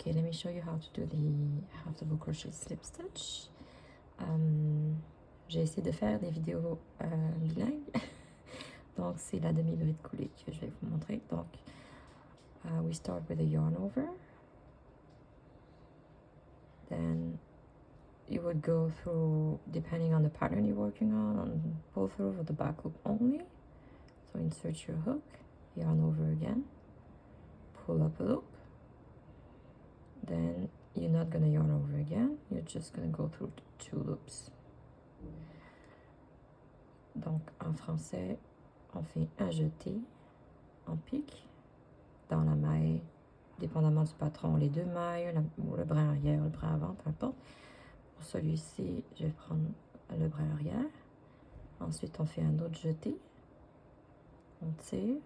Okay, let me show you how to do the half double crochet slip stitch. J'ai essayé de faire des vidéos bilingues. Donc c'est la demi-bride coulée que je vais vous montrer. Donc we start with a yarn over. Then you would go through, depending on the pattern you're working on pull through with the back loop only. So insert your hook, yarn over again, pull up a loop. Then you're not gonna yarn over again, you're just gonna go through 2 loops. Donc en français, on fait un jeté en pique dans la maille, dépendamment du patron, les 2 mailles, le brin arrière, le brin avant, peu importe. Pour celui-ci, je vais prendre le brin arrière. Ensuite, on fait un autre jeté. On tire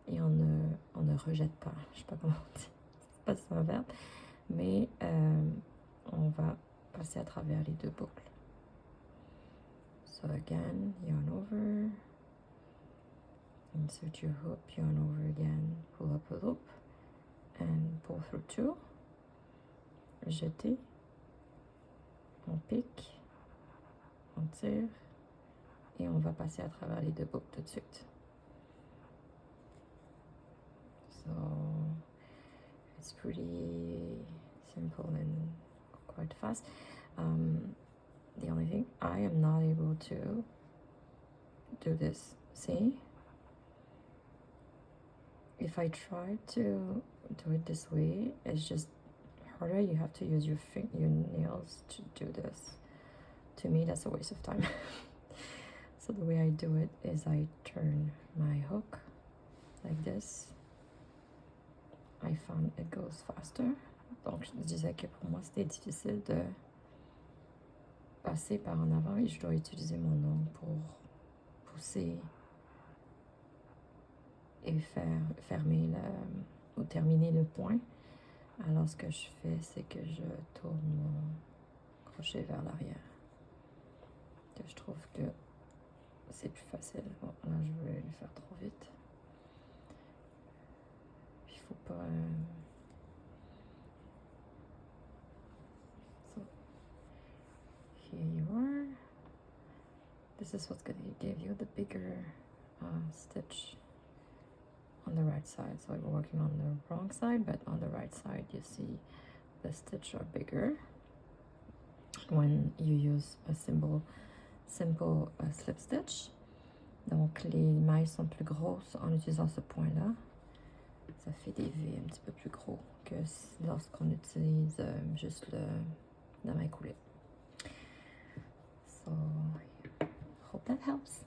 et on ne rejette pas. Je ne sais pas comment on dit. C'est pas ça un verbe. Mais on va passer à travers les 2 boucles. So again, yarn over. Insert your hook, yarn over again, pull up a loop, and pull through 2. Jeter. On pique. On tire. Et on va passer à travers les 2 boucles tout de suite. So it's pretty simple and quite fast. The only thing, I am not able to do this. See? If I try to do it this way, it's just harder. You have to use your nails to do this. To me, that's a waste of time. So the way I do it is I turn my hook like this. I found it goes faster. Donc je disais que pour moi c'était difficile de passer par en avant et je dois utiliser mon ongle pour pousser et fermer ou terminer le point. Alors ce que je fais, c'est que je tourne mon crochet vers l'arrière. Je trouve que c'est plus facile. Bon, là je vais le faire trop vite. Il faut pas... So, here you are. This is what's going to give you the bigger stitch on the right side. So we're working on the wrong side, but on the right side you see the stitch are bigger when you use a simple slip stitch. Donc les mailles sont plus grosses en utilisant ce point-là. Ça fait des V un petit peu plus gros que lorsqu'on utilise juste la maille coulée. So, hope that helps.